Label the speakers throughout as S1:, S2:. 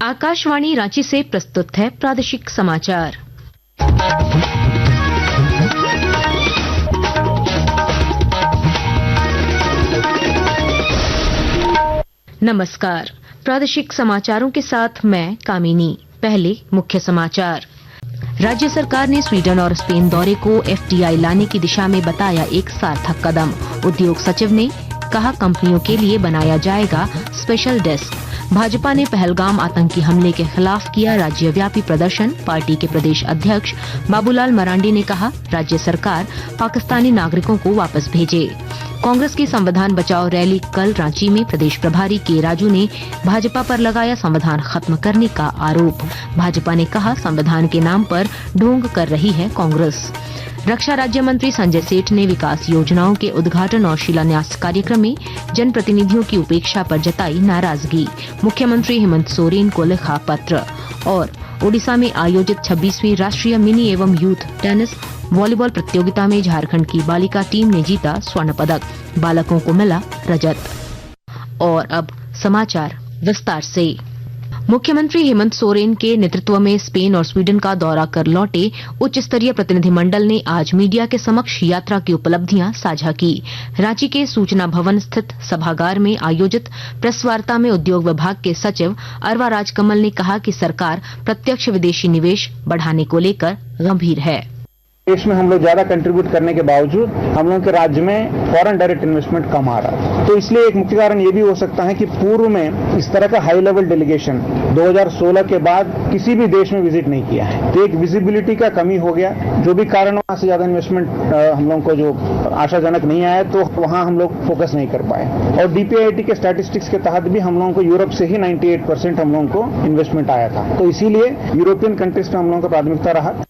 S1: आकाशवाणी रांची से प्रस्तुत है प्रादेशिक समाचार। नमस्कार, प्रादेशिक समाचारों के साथ मैं कामिनी। पहले मुख्य समाचार। राज्य सरकार ने स्वीडन और स्पेन दौरे को एफडीआई लाने की दिशा में बताया एक सार्थक कदम। उद्योग सचिव ने कहा, कंपनियों के लिए बनाया जाएगा स्पेशल डेस्क। भाजपा ने पहलगाम आतंकी हमले के खिलाफ किया राज्यव्यापी प्रदर्शन। पार्टी के प्रदेश अध्यक्ष बाबूलाल मरांडी ने कहा, राज्य सरकार पाकिस्तानी नागरिकों को वापस भेजे। कांग्रेस की संविधान बचाओ रैली कल रांची में प्रदेश प्रभारी के राजू ने भाजपा पर लगाया संविधान खत्म करने का आरोप। भाजपा ने कहा, संविधान के नाम पर ढोंग कर रही है कांग्रेस। रक्षा राज्य मंत्री संजय सेठ ने विकास योजनाओं के उद्घाटन और शिलान्यास कार्यक्रम में जनप्रतिनिधियों की उपेक्षा पर जताई नाराजगी। मुख्यमंत्री हेमंत सोरेन को लिखा पत्र। और ओडिशा में आयोजित 26वीं राष्ट्रीय मिनी एवं यूथ टेनिस वॉलीबॉल प्रतियोगिता में झारखंड की बालिका टीम ने जीता स्वर्ण पदक, बालकों को मिला रजत। और अब समाचार विस्तार से। मुख्यमंत्री हेमंत सोरेन के नेतृत्व में स्पेन और स्वीडन का दौरा कर लौटे उच्च स्तरीय प्रतिनिधिमंडल ने आज मीडिया के समक्ष यात्रा की उपलब्धियां साझा की। रांची के सूचना भवन स्थित सभागार में आयोजित प्रेस वार्ता में उद्योग विभाग के सचिव अरवा राजकमल ने कहा कि सरकार प्रत्यक्ष विदेशी निवेश बढ़ाने को लेकर गंभीर है।
S2: देश में हम लोग ज्यादा कंट्रीब्यूट करने के बावजूद हम लोगों के राज्य में फॉरेन डायरेक्ट इन्वेस्टमेंट कम आ रहा है। तो इसलिए एक मुख्य कारण ये भी हो सकता है कि पूर्व में इस तरह का हाई लेवल डेलीगेशन 2016 के बाद किसी भी देश में विजिट नहीं किया है। तो एक विजिबिलिटी का कमी हो गया, जो भी कारण वहां से ज्यादा इन्वेस्टमेंट हम लोगों को जो आशाजनक नहीं आया, तो वहां हम लोग फोकस नहीं कर पाए। और डीपीआईटी के स्टैटिस्टिक्स के तहत भी हम लोगों को यूरोप से ही 98% हम लोगों को इन्वेस्टमेंट आया था। तो इसीलिए यूरोपियन कंट्रीज में हम लोगों का प्राथमिकता रहा।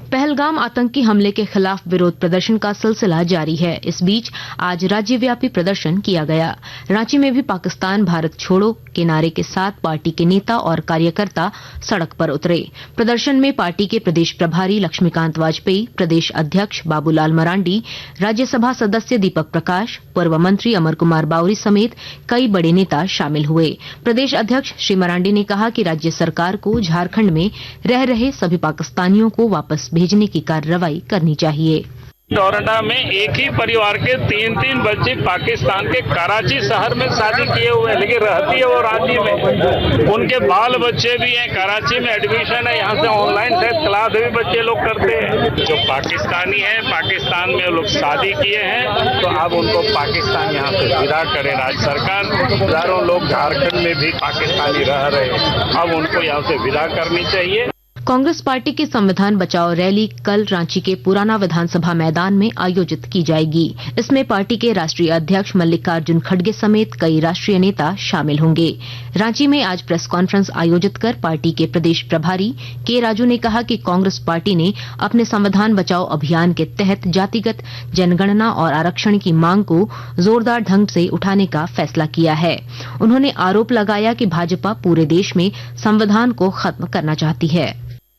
S1: पहलगाम आतंकी हमले के खिलाफ विरोध प्रदर्शन का सिलसिला जारी है। इस बीच आज राज्यव्यापी प्रदर्शन किया गया। रांची में भी पाकिस्तान भारत छोड़ो के नारे के साथ पार्टी के नेता और कार्यकर्ता सड़क पर उतरे। प्रदर्शन में पार्टी के प्रदेश प्रभारी लक्ष्मीकांत वाजपेयी, प्रदेश अध्यक्ष बाबूलाल मरांडी, राज्यसभा सदस्य दीपक प्रकाश, पूर्व मंत्री अमर कुमार बावरी समेत कई बड़े नेता शामिल हुए। प्रदेश अध्यक्ष श्री मरांडी ने कहा कि राज्य सरकार को झारखंड में रह रहे सभी पाकिस्तानियों को वापस भेजने की कार्रवाई करनी चाहिए।
S3: डोरंडा में एक ही परिवार के 3 बच्चे पाकिस्तान के कराची शहर में शादी किए हुए हैं, लेकिन रहती है वो रांची में। उनके बाल बच्चे भी हैं, कराची में एडमिशन है, यहाँ से ऑनलाइन शायद क्लास भी बच्चे लोग करते हैं। जो पाकिस्तानी है, पाकिस्तान में लोग शादी किए हैं, तो अब उनको पाकिस्तान यहाँ से विदा करे राज्य सरकार। हजारों लोग झारखंड में भी पाकिस्तानी रह रहे हैं, अब उनको यहाँ से विदा करनी चाहिए।
S1: कांग्रेस पार्टी की संविधान बचाओ रैली कल रांची के पुराना विधानसभा मैदान में आयोजित की जाएगी। इसमें पार्टी के राष्ट्रीय अध्यक्ष मल्लिकार्जुन खड़गे समेत कई राष्ट्रीय नेता शामिल होंगे। रांची में आज प्रेस कॉन्फ्रेंस आयोजित कर पार्टी के प्रदेश प्रभारी के राजू ने कहा कि कांग्रेस पार्टी ने अपने संविधान बचाओ अभियान के तहत जातिगत जनगणना और आरक्षण की मांग को जोरदार ढंग से उठाने का फैसला किया है। उन्होंने आरोप लगाया कि भाजपा पूरे देश में संविधान को खत्म करना चाहती है।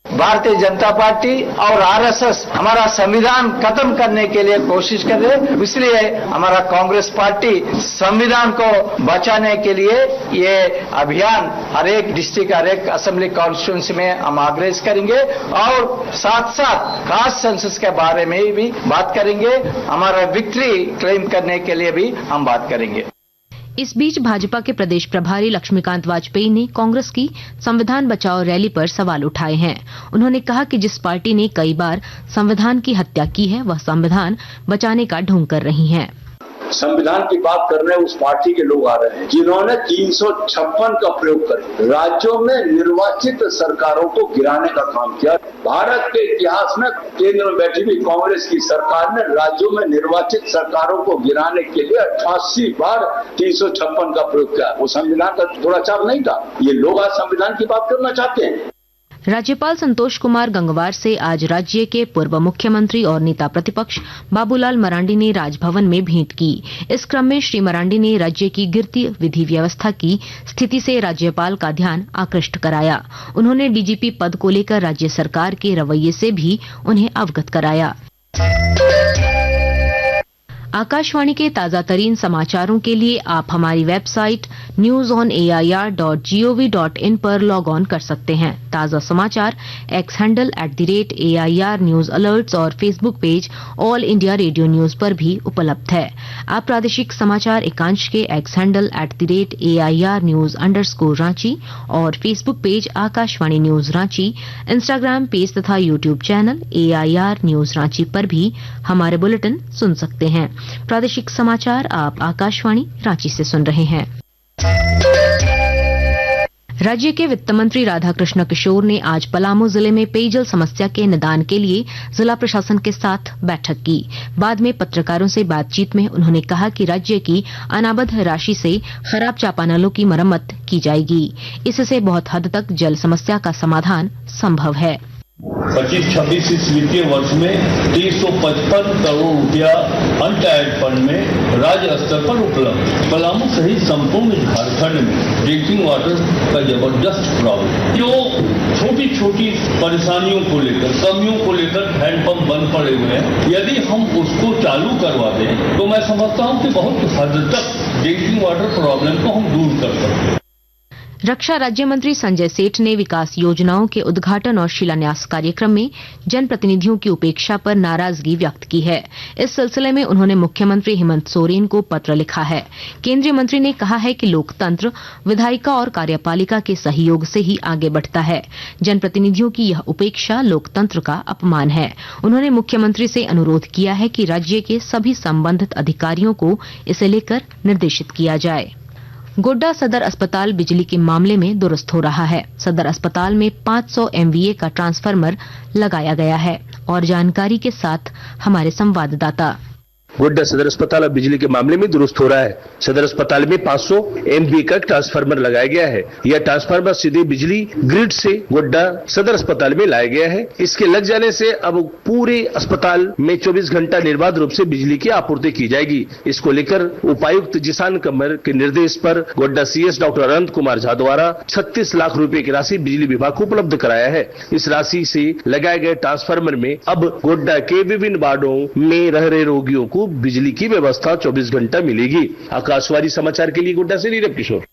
S4: भारतीय जनता पार्टी और आरएसएस हमारा संविधान खत्म करने के लिए कोशिश कर रहे, इसलिए हमारा कांग्रेस पार्टी संविधान को बचाने के लिए ये अभियान हर एक डिस्ट्रिक्ट, हर एक असेंबली कॉन्स्टिट्यूंसी में हम आग्रह करेंगे और साथ साथ कास्ट सेंसस के बारे में भी बात करेंगे। हमारा विक्ट्री क्लेम करने के लिए भी हम बात करेंगे।
S1: इस बीच भाजपा के प्रदेश प्रभारी लक्ष्मीकांत वाजपेयी ने कांग्रेस की संविधान बचाओ रैली पर सवाल उठाए हैं। उन्होंने कहा कि जिस पार्टी ने कई बार संविधान की हत्या की है, वह संविधान बचाने का ढोंग कर रही है।
S5: संविधान की बात करने उस पार्टी के लोग आ रहे हैं जिन्होंने 356 का प्रयोग कर राज्यों में निर्वाचित सरकारों को गिराने का काम किया। भारत के इतिहास में केंद्र में बैठी हुई कांग्रेस की सरकार ने राज्यों में निर्वाचित सरकारों को गिराने के लिए 88 बार 356 का प्रयोग किया। वो संविधान का दुराचार नहीं था। ये लोग आज संविधान की बात करना चाहते हैं।
S1: राज्यपाल संतोष कुमार गंगवार से आज राज्य के पूर्व मुख्यमंत्री और नेता प्रतिपक्ष बाबूलाल मरांडी ने राजभवन में भेंट की। इस क्रम में श्री मरांडी ने राज्य की गिरती विधि व्यवस्था की स्थिति से राज्यपाल का ध्यान आकृष्ट कराया। उन्होंने डीजीपी पद को लेकर राज्य सरकार के रवैये से भी उन्हें अवगत कराया। आकाशवाणी के ताजा तरीन समाचारों के लिए आप हमारी वेबसाइट newsonair.gov.in पर लॉग ऑन कर सकते हैं। ताजा समाचार X handle @AIR news alerts और Facebook page All India radio news पर भी उपलब्ध है। आप प्रादेशिक समाचार एकांश के एक्स हैंडल @AIR न्यूज _रांची और Facebook page Akashvani news Ranchi, Instagram page तथा YouTube channel AIR news Ranchi पर भी हमारे बुलेटिन सुन सकते हैं। प्रादेशिक समाचार आप आकाशवाणी रांची से सुन रहे हैं। राज्य के वित्त मंत्री राधाकृष्ण किशोर ने आज पलामू जिले में पेयजल समस्या के निदान के लिए जिला प्रशासन के साथ बैठक की। बाद में पत्रकारों से बातचीत में उन्होंने कहा कि राज्य की अनाबद्ध राशि से खराब चापानलों की मरम्मत की जाएगी। इससे बहुत हद तक जल समस्या का समाधान संभव है।
S6: 25-26 इस वित्तीय वर्ष में 355 करोड़ रुपया अनटायर्ड फंड में राज्य स्तर पर उपलब्ध। पलामू सहित संपूर्ण झारखंड में ड्रिंकिंग वाटर का जबरदस्त प्रॉब्लम, जो छोटी छोटी परेशानियों को लेकर, कमियों को लेकर हैंडपंप बंद पड़े हुए हैं, यदि हम उसको चालू करवा दें तो मैं समझता हूं कि बहुत हद तक ड्रिंकिंग वाटर प्रॉब्लम को हम दूर कर सकते हैं।
S1: रक्षा राज्य मंत्री संजय सेठ ने विकास योजनाओं के उद्घाटन और शिलान्यास कार्यक्रम में जनप्रतिनिधियों की उपेक्षा पर नाराजगी व्यक्त की है। इस सिलसिले में उन्होंने मुख्यमंत्री हेमंत सोरेन को पत्र लिखा है। केंद्रीय मंत्री ने कहा है कि लोकतंत्र विधायिका और कार्यपालिका के सहयोग से ही आगे बढ़ता है। जनप्रतिनिधियों की यह उपेक्षा लोकतंत्र का अपमान है। उन्होंने मुख्यमंत्री से अनुरोध किया है कि राज्य के सभी संबंधित अधिकारियों को इसे लेकर निर्देशित किया जाए। गोड्डा सदर अस्पताल बिजली के मामले में दुरुस्त हो रहा है। सदर अस्पताल में 500 MVA का ट्रांसफार्मर लगाया गया है और जानकारी के साथ हमारे संवाददाता।
S7: गोड्डा सदर अस्पताल अब बिजली के मामले में दुरुस्त हो रहा है। सदर अस्पताल में 500 MVA का ट्रांसफार्मर लगाया गया है। यह ट्रांसफार्मर सीधे बिजली ग्रिड से गोड्डा सदर अस्पताल में लाया गया है। इसके लग जाने से अब पूरे अस्पताल में 24 घंटा निर्बाध रूप से बिजली की आपूर्ति की जाएगी। इसको लेकर उपायुक्त जिसान कमर के निर्देश पर गोड्डा CS डॉक्टर अनंत कुमार झा द्वारा 36 लाख रुपए की राशि बिजली विभाग को उपलब्ध कराया है। इस राशि से लगाए गए ट्रांसफार्मर में अब गोड्डा के विभिन्न वार्डों में रह रहे रोगियों को बिजली की व्यवस्था 24 घंटा मिलेगी। आकाशवाणी समाचार के लिए गोड्डा से नीरव किशोर।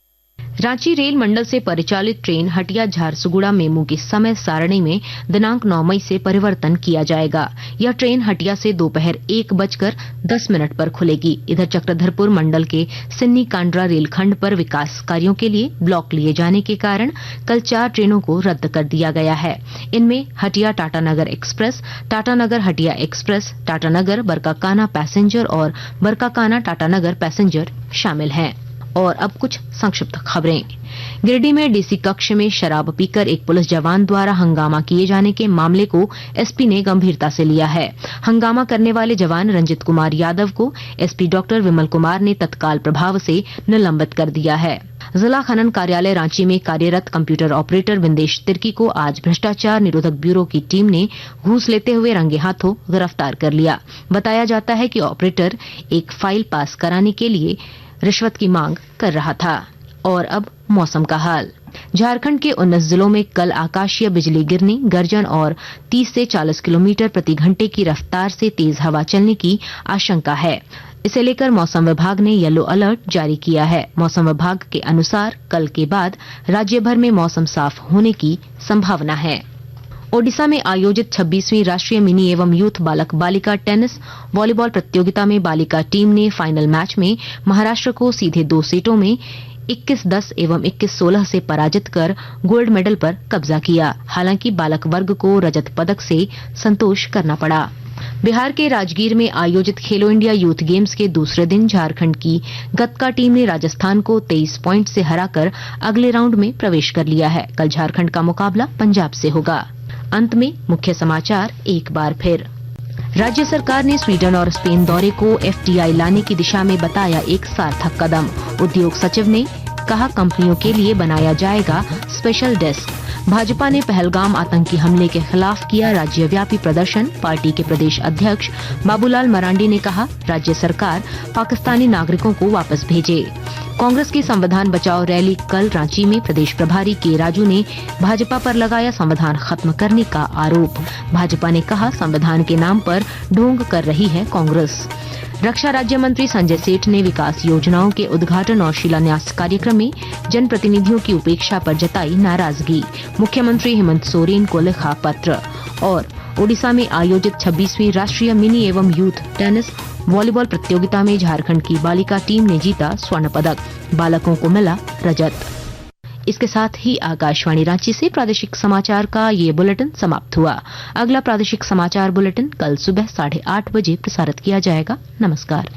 S1: रांची रेल मंडल से परिचालित ट्रेन हटिया झारसुगुड़ा मेमू की समय सारणी में दिनांक 9 मई से परिवर्तन किया जाएगा। यह ट्रेन हटिया से दोपहर 1:10 पर खुलेगी। इधर चक्रधरपुर मंडल के सिन्नी कांड्रा रेलखंड पर विकास कार्यों के लिए ब्लॉक लिए जाने के कारण कल 4 ट्रेनों को रद्द कर दिया गया है। इनमें Hatia Tatanagar express, Tatanagar Hatia express, Tatanagar Barkakana passenger और बरकाकाना टाटानगर पैसेंजर शामिल हैं। और अब कुछ संक्षिप्त खबरें। गिरिडीह में डीसी कक्ष में शराब पीकर एक पुलिस जवान द्वारा हंगामा किए जाने के मामले को एसपी ने गंभीरता से लिया है। हंगामा करने वाले जवान रंजित कुमार यादव को एसपी डॉक्टर विमल कुमार ने तत्काल प्रभाव से निलंबित कर दिया है। जिला खनन कार्यालय रांची में कार्यरत कंप्यूटर ऑपरेटर विंदेश तिर्की को आज भ्रष्टाचार निरोधक ब्यूरो की टीम ने घूस लेते हुए रंगे हाथों गिरफ्तार कर लिया। बताया जाता है कि ऑपरेटर एक फाइल पास कराने के लिए रिश्वत की मांग कर रहा था। और अब मौसम का हाल। झारखंड के 19 जिलों में कल आकाशीय बिजली गिरने, गर्जन और 30 से 40 किलोमीटर प्रति घंटे की रफ्तार से तेज हवा चलने की आशंका है। इसे लेकर मौसम विभाग ने येलो अलर्ट जारी किया है। मौसम विभाग के अनुसार कल के बाद राज्य भर में मौसम साफ होने की संभावना है। ओडिशा में आयोजित 26वीं राष्ट्रीय मिनी एवं यूथ बालक बालिका टेनिस वॉलीबॉल प्रतियोगिता में बालिका टीम ने फाइनल मैच में महाराष्ट्र को सीधे 2 सेटों में 21-10 एवं 21-16 से पराजित कर गोल्ड मेडल पर कब्जा किया। हालांकि बालक वर्ग को रजत पदक से संतोष करना पड़ा। बिहार के राजगीर में आयोजित खेलो इंडिया यूथ गेम्स के दूसरे दिन झारखंड की गतका टीम ने राजस्थान को 23 पॉइंट से हराकर अगले राउंड में प्रवेश कर लिया है। कल झारखंड का मुकाबला पंजाब से होगा। अंत में मुख्य समाचार एक बार फिर। राज्य सरकार ने स्वीडन और स्पेन दौरे को FDI लाने की दिशा में बताया एक सार्थक कदम। उद्योग सचिव ने कहा कंपनियों के लिए बनाया जाएगा स्पेशल डेस्क। भाजपा ने पहलगाम आतंकी हमले के खिलाफ किया राज्यव्यापी प्रदर्शन। पार्टी के प्रदेश अध्यक्ष बाबूलाल मरांडी ने कहा राज्य सरकार पाकिस्तानी नागरिकों को वापस भेजे। कांग्रेस की संविधान बचाओ रैली कल रांची में प्रदेश प्रभारी के राजू ने भाजपा पर लगाया संविधान खत्म करने का आरोप। भाजपा ने कहा संविधान के नाम पर ढोंग कर रही है कांग्रेस। रक्षा राज्य मंत्री संजय सेठ ने विकास योजनाओं के उद्घाटन और शिलान्यास कार्यक्रम में जनप्रतिनिधियों की उपेक्षा पर जताई नाराजगी। मुख्यमंत्री हेमंत सोरेन को लिखा पत्र। और ओडिशा में आयोजित 26वीं राष्ट्रीय मिनी एवं यूथ टेनिस वॉलीबॉल प्रतियोगिता में झारखंड की बालिका टीम ने जीता स्वर्ण पदक, बालकों को मिला रजत। इसके साथ ही आकाशवाणी रांची से प्रादेशिक समाचार का ये बुलेटिन समाप्त हुआ। अगला प्रादेशिक समाचार बुलेटिन कल सुबह 8:30 बजे प्रसारित किया जाएगा। नमस्कार।